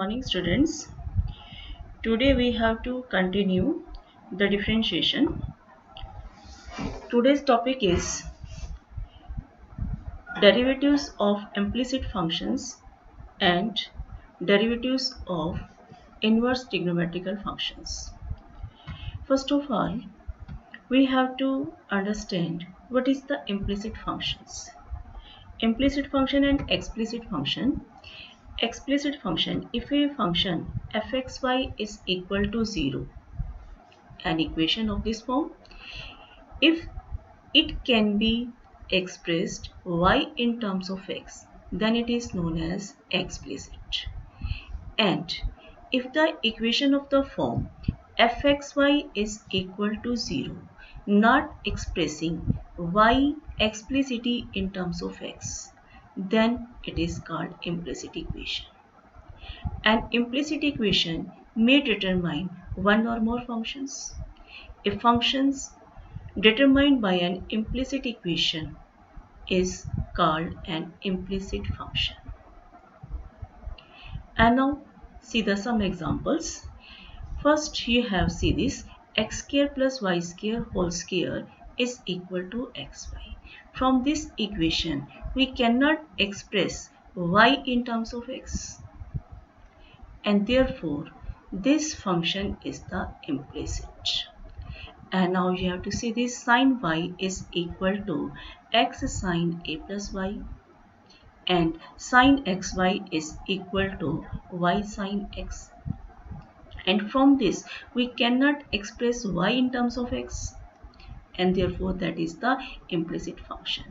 morning, students. Today we have to continue the differentiation. Today's topic is derivatives of implicit functions and derivatives of inverse trigonometrical functions. First of all, we have to understand what is the implicit functions. Implicit function and explicit function. Explicit function, if a function fxy is equal to 0, an equation of this form, if it can be expressed y in terms of x, then it is known as explicit. And if the equation of the form fxy is equal to 0, not expressing y explicitly in terms of x, then it is called implicit equation. An implicit equation may determine one or more functions. If functions determined by an implicit equation is called an implicit function. And now see some examples. First you have see this x square plus y square whole square is equal to xy. From this equation we cannot express y in terms of x, and therefore this function is the implicit. And now you have to see this sine y is equal to x sine a plus y, and sine xy is equal to y sine x. And from this we cannot express y in terms of x, and therefore that is the implicit function.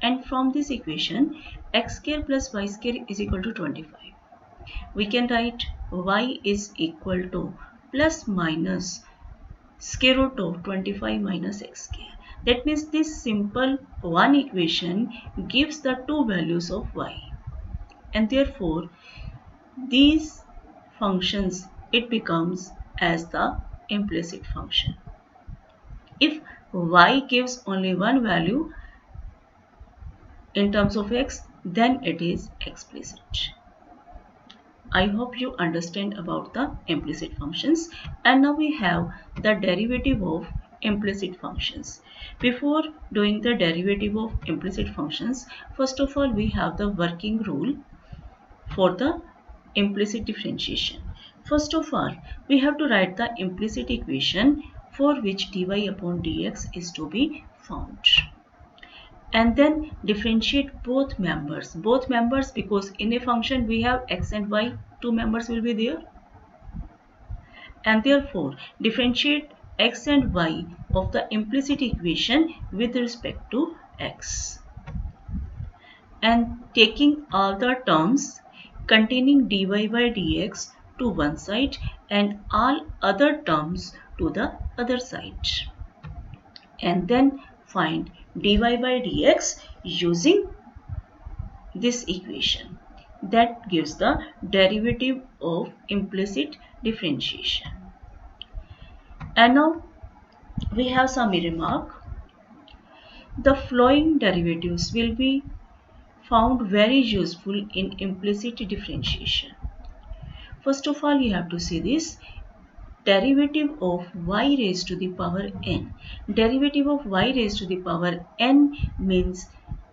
And from this equation x square plus y square is equal to 25. We can write y is equal to plus minus square root of 25 minus x square. That means this simple one equation gives the two values of y, and therefore these functions it becomes as the implicit function. If y gives only one value in terms of x, then it is explicit. I hope you understand about the implicit functions. And now we have the derivative of implicit functions. Before doing the derivative of implicit functions, first of all we have the working rule for the implicit differentiation. First of all we have to write the implicit equation for which dy upon dx is to be found, and then differentiate both members because in a function we have x and y, two members will be there, and therefore differentiate x and y of the implicit equation with respect to x, and taking all the terms containing dy by dx to one side and all other terms to the other side, and then find dy by dx using this equation. That gives the derivative of implicit differentiation. And now we have some remark. The following derivatives will be found very useful in implicit differentiation. First of all you have to see this derivative of y raised to the power n. Derivative of y raised to the power n means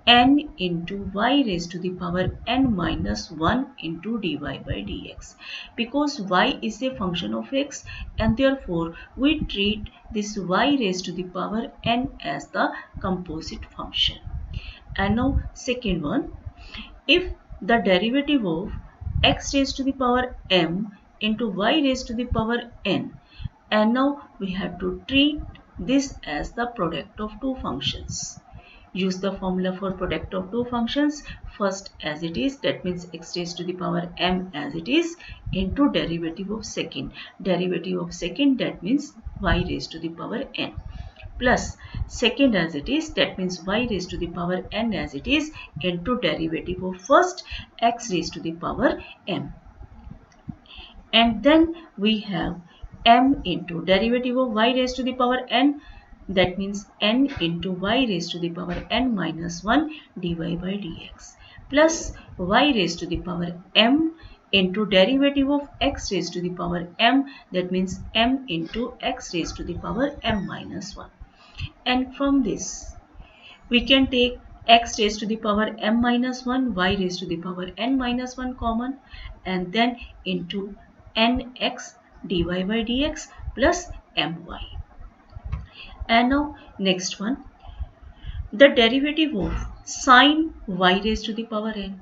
n into y raised to the power n minus 1 into dy by dx, because y is a function of x, and therefore we treat this y raised to the power n as the composite function. And now second one, if the derivative of x raised to the power m into y raised to the power n, and now we have to treat this as the product of two functions. Use the formula for product of two functions. First as it is, that means x raised to the power m as it is, into derivative of second. Derivative of second, that means y raised to the power n, plus second as it is, that means y raised to the power n as it is, into derivative of first, x raised to the power m. And then we have m into derivative of y raised to the power n, that means n into y raised to the power n minus 1 dy by dx, plus y raised to the power m into derivative of x raised to the power m, that means m into x raised to the power m minus 1. And from this we can take x raised to the power m minus 1, y raised to the power n minus 1 common, and then into nx dy by dx plus my. And now next one, the derivative of sine y raised to the power n.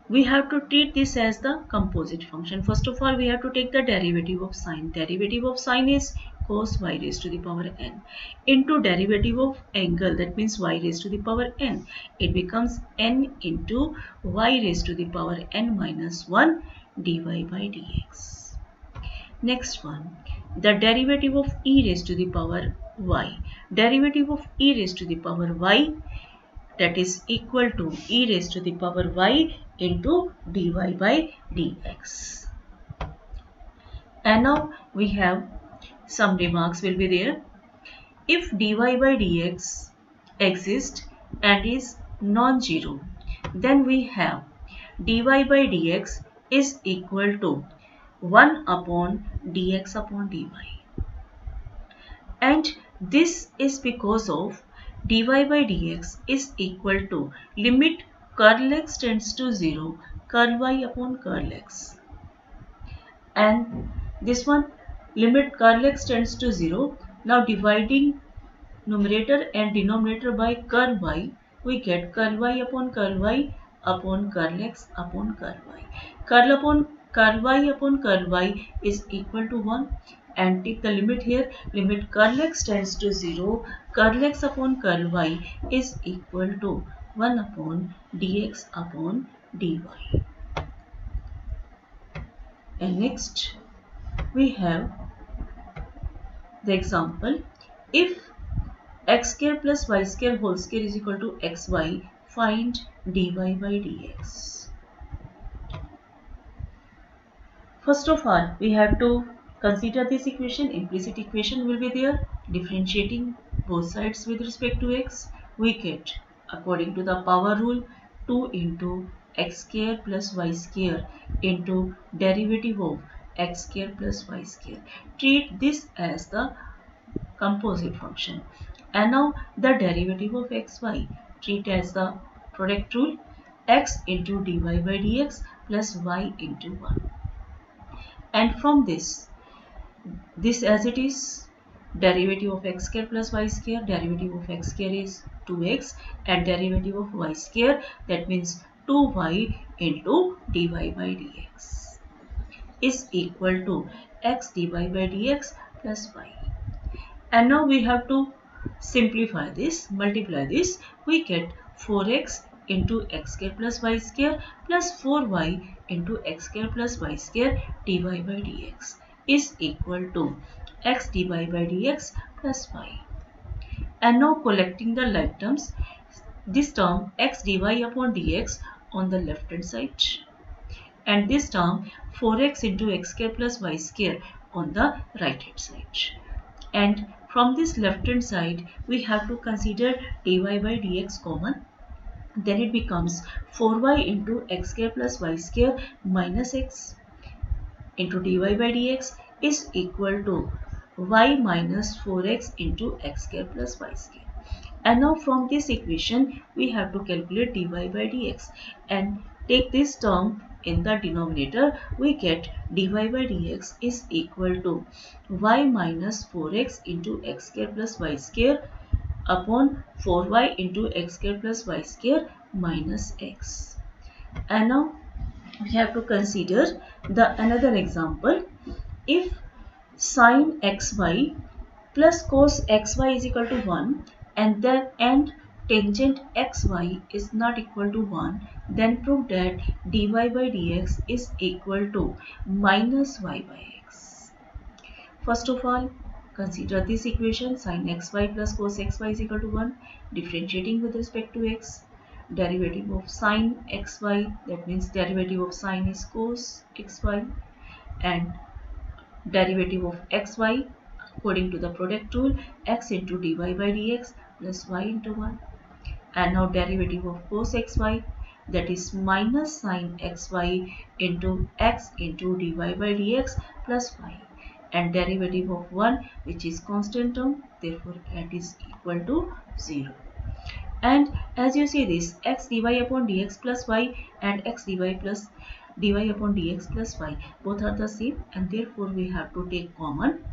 We have to treat this as the composite function. First of all, we have to take the derivative of sine. Derivative of sine is cos y raised to the power n into derivative of angle, that means y raised to the power n. It becomes n into y raised to the power n minus 1 dy by dx. Next one, the derivative of e raised to the power y. Derivative of e raised to the power y, that is equal to e raised to the power y into dy by dx. And now we have some remarks will be there. If dy by dx exists and is non-zero, then we have dy by dx is equal to 1 upon dx upon dy. And this is because of dy by dx is equal to limit curl x tends to 0, curl y upon curl x. And this one, limit curl x tends to 0. Now dividing numerator and denominator by curl y, we get curl y upon curl x upon curl y. Curl y upon curl y is equal to 1, and take the limit here. Limit curl x tends to 0, curl x upon curl y is equal to 1 upon dx upon dy. And next we have the example, if x square plus y square whole square is equal to xy, find dy by dx. First of all, we have to consider this equation. Implicit equation will be there. Differentiating both sides with respect to x, we get, according to the power rule, 2 into x square plus y square into derivative of x square plus y square. Treat this as the composite function. And now the derivative of xy, treat as the product rule, x into dy by dx plus y into 1. And from this as it is, derivative of x square plus y square, derivative of x square is 2x, and derivative of y square, that means 2y into dy by dx, is equal to x dy by dx plus y. And now we have to simplify this, multiply this, we get 4x into x square plus y square plus 4y into x square plus y square dy by dx is equal to x dy by dx plus y. And now collecting the like terms, this term x dy upon dx on the left hand side, and this term 4x into x square plus y square on the right hand side. And from this left hand side, we have to consider dy by dx common. Then it becomes 4y into x square plus y square minus x into dy by dx is equal to y minus 4x into x square plus y square. And now from this equation, we have to calculate dy by dx and take this term in the denominator. We get dy by dx is equal to y minus 4x into x square plus y square upon 4y into x square plus y square minus x. And now we have to consider the another example. If sine xy plus cos xy is equal to 1 and tangent xy is not equal to 1, then prove that dy by dx is equal to minus y by x. First of all, consider this equation, sin xy plus cos xy is equal to 1, differentiating with respect to x, derivative of sin xy, that means derivative of sin is cos xy, and derivative of xy according to the product rule, x into dy by dx plus y into 1. And now derivative of cos xy, that is minus sine xy into x into dy by dx plus y, and derivative of 1 which is constant term, therefore it is equal to 0. And as you see this x dy upon dx plus y and x dy upon dx plus y both are the same, and therefore we have to take common.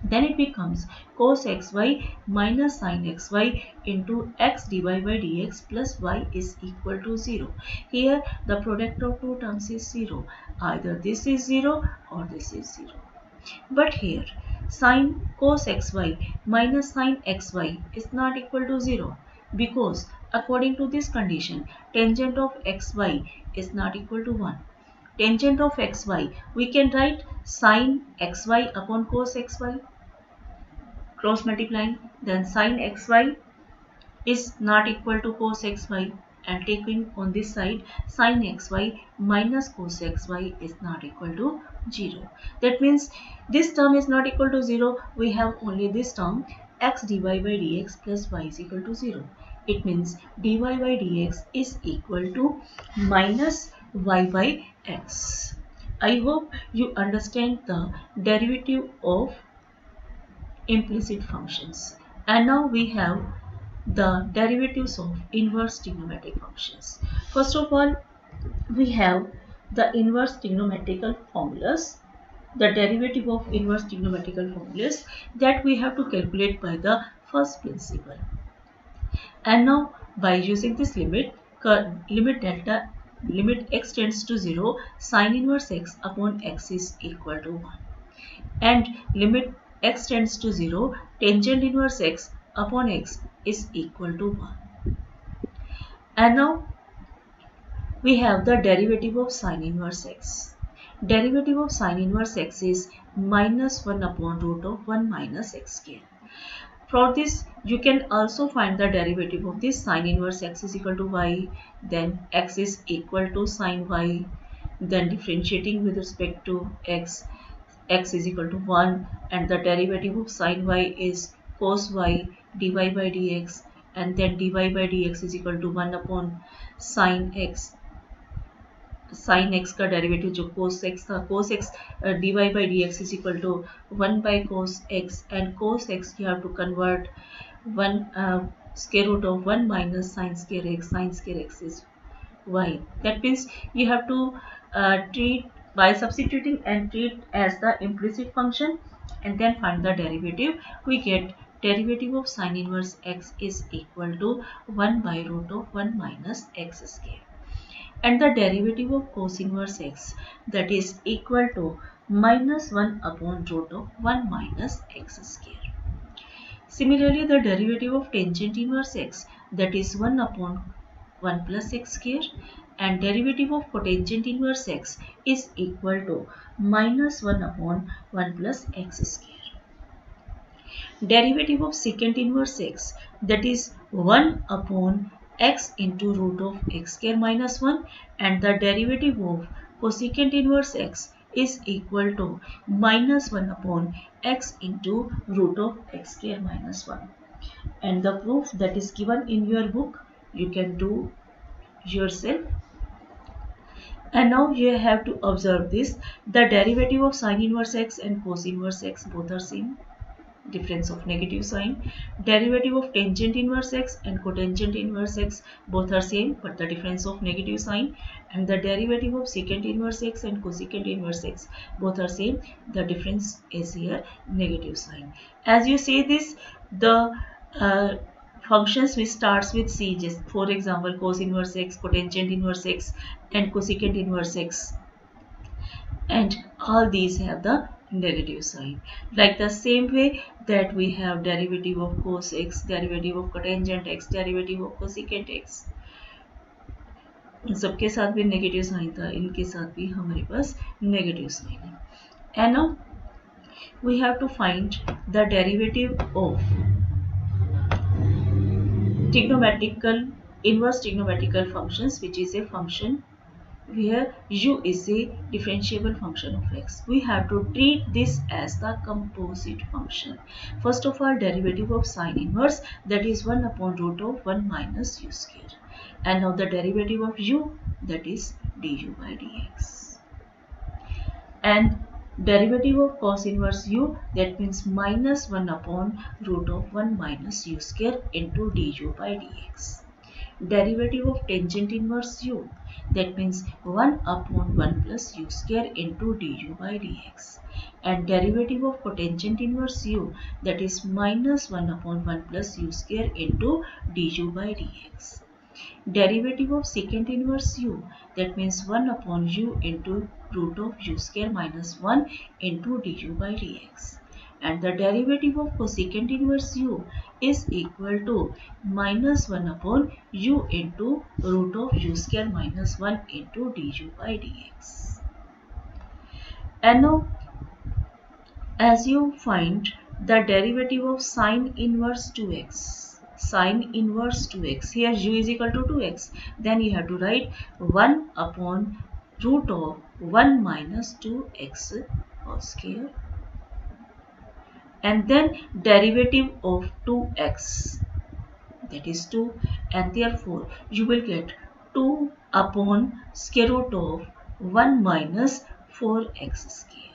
Then it becomes cos xy minus sin xy into x dy by dx plus y is equal to 0. Here the product of two terms is 0. Either this is 0 or this is 0. But here sin cos xy minus sin xy is not equal to 0, because according to this condition tangent of xy is not equal to 1. Tangent of xy, we can write sin xy upon cos xy, cross multiplying, then sin xy is not equal to cos xy, and taking on this side sin xy minus cos xy is not equal to 0. That means this term is not equal to 0. We have only this term x dy by dx plus y is equal to 0. It means dy by dx is equal to minus y by x. I hope you understand the derivative of implicit functions. And now we have the derivatives of inverse trigonometric functions. First of all, we have the inverse trigonometrical formulas, the derivative of inverse trigonometrical formulas that we have to calculate by the first principle. And now by using this limit x tends to 0, sin inverse x upon x is equal to 1. And limit x tends to 0, tangent inverse x upon x is equal to 1. And now we have the derivative of sin inverse x. Derivative of sin inverse x is minus 1 upon root of 1 minus x square. For this, you can also find the derivative of this sin inverse x is equal to y, then x is equal to sin y, then differentiating with respect to x is equal to 1, and the derivative of sin y is cos y dy by dx, and then dy by dx is equal to 1 upon sin x का derivative जो cos x था, cos x dy by dx is equal to 1 by cos x, and cos x you have to convert 1 square root of 1 minus sin square x is y. That means you have to treat by substituting and treat as the implicit function and then find the derivative. We get derivative of sin inverse x is equal to 1 by root of 1 minus x square. And the derivative of cos inverse x, that is equal to minus 1 upon root of 1 minus x square. Similarly, the derivative of tangent inverse x, that is 1 upon 1 plus x square, and derivative of cotangent inverse x is equal to minus 1 upon 1 plus x square. Derivative of secant inverse x, that is 1 upon x into root of x square minus 1, and the derivative of cosecant inverse x is equal to minus 1 upon x into root of x square minus 1. And the proof that is given in your book, you can do yourself. And now you have to observe this, the derivative of sin inverse x and cos inverse x both are same, difference of negative sign. Derivative of tangent inverse x and cotangent inverse x both are same, but the difference of negative sign. And the derivative of secant inverse x and cosecant inverse x both are same, the difference is here negative sign. As you see this, the functions which starts with c, just for example cos inverse x, cotangent inverse x and cosecant inverse x, and all these have the negative sign. Like the same way that we have derivative of cos x, derivative of cotangent x, derivative of cosecant x, सबके साथ भी negative sign था, इनके साथ भी हमारे पास negative sign है. And now we have to find the derivative of trigonometrical inverse trigonometrical functions, which is a function where u is a differentiable function of x. We have to treat this as the composite function. First of all, derivative of sine inverse, that is 1 upon root of 1 minus u square. And now the derivative of u, that is du by dx. And derivative of cos inverse u, that means minus 1 upon root of 1 minus u square into du by dx. Derivative of tangent inverse u, that means 1 upon 1 plus u square into du by dx. And derivative of cotangent inverse u, that is minus 1 upon 1 plus u square into du by dx. Derivative of secant inverse u, that means 1 upon u into root of u square minus 1 into du by dx. And the derivative of cosecant inverse u is equal to minus 1 upon u into root of u square minus 1 into du by dx. And now, as you find the derivative of sine inverse 2x, sine inverse 2x, here u is equal to 2x, then you have to write 1 upon root of 1 minus 2x whole square, and then derivative of 2x, that is 2, and therefore you will get 2 upon square root of 1 minus 4x square.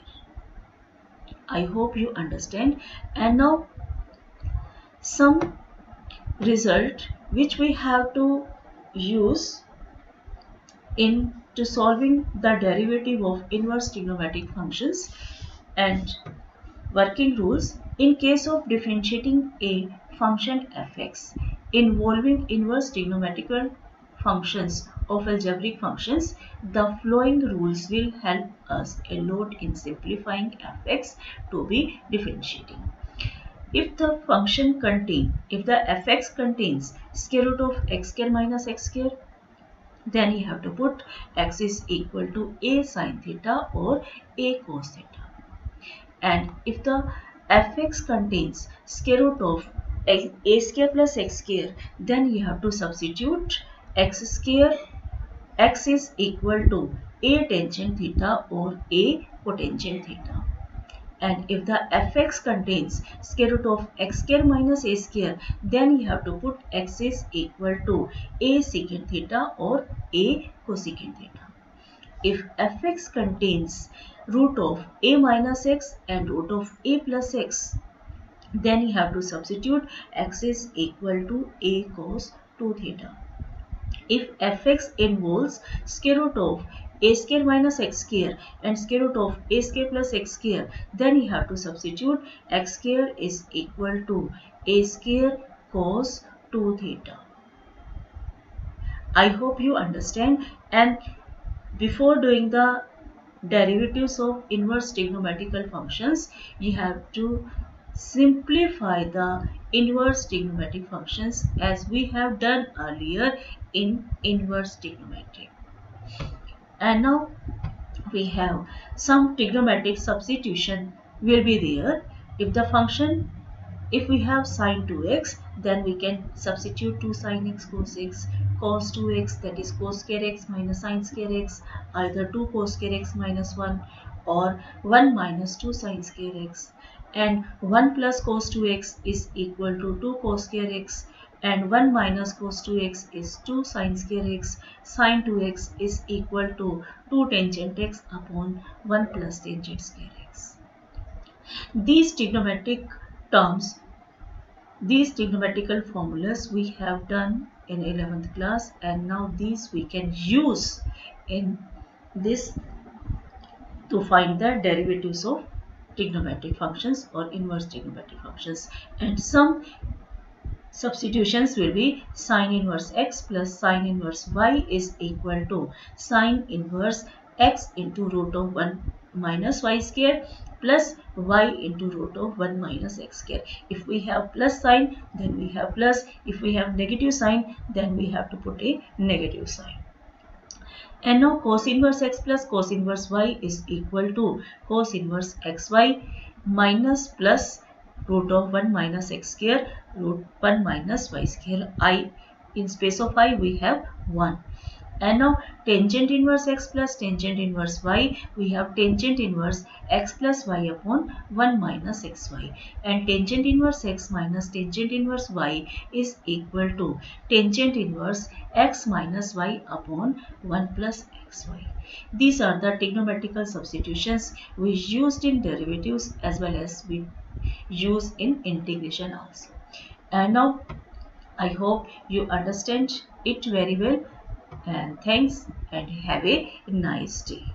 I hope you understand. And now some result which we have to use in to solving the derivative of inverse trigonometric functions and working rules. In case of differentiating a function fx involving inverse trigonometrical functions of algebraic functions, the following rules will help us a lot in simplifying fx to be differentiating. If the fx contains square root of x square minus x square, then you have to put x is equal to a sin theta or a cos theta. And if the fx contains square root of a square plus x square, then you have to substitute x square, x is equal to a tangent theta or a cotangent theta. And if the fx contains square root of x square minus a square, then you have to put x is equal to a secant theta or a cosecant theta. If fx contains root of a minus x and root of a plus x, then you have to substitute x is equal to a cos 2 theta. If fx involves square root of a square minus x square and square root of a square plus x square, then you have to substitute x square is equal to a square cos 2 theta. I hope you understand. And before doing the derivatives of inverse trigonometrical functions, you have to simplify the inverse trigonometric functions as we have done earlier in inverse trigonometry. And now we have some trigonometric substitution will be there. If we have sine 2x, then we can substitute 2 sin x cos x, cos 2x, that is cos square x minus sin square x, either 2 cos square x minus 1 or 1 minus 2 sin square x, and 1 plus cos 2x is equal to 2 cos square x, and 1 minus cos 2x is 2 sin square x, sin 2x is equal to 2 tangent x upon 1 plus tangent square x. These trigonometric terms, these trigonometrical formulas we have done in 11th class, and now these we can use in this to find the derivatives of trigonometric functions or inverse trigonometric functions. And some substitutions will be sine inverse x plus sine inverse y is equal to sine inverse x into root of 1 minus y square plus y into root of 1 minus x square. If we have plus sign, then we have plus. If we have negative sign, then we have to put a negative sign. And now cos inverse x plus cos inverse y is equal to cos inverse xy minus plus root of 1 minus x square root 1 minus y square. In space of I we have 1. And now tangent inverse x plus tangent inverse y, we have tangent inverse x plus y upon 1 minus xy, and tangent inverse x minus tangent inverse y is equal to tangent inverse x minus y upon 1 plus xy. These are the trigonometrical substitutions we used in derivatives as well as we use in integration also. And now I hope you understand it very well, and thanks and have a nice day.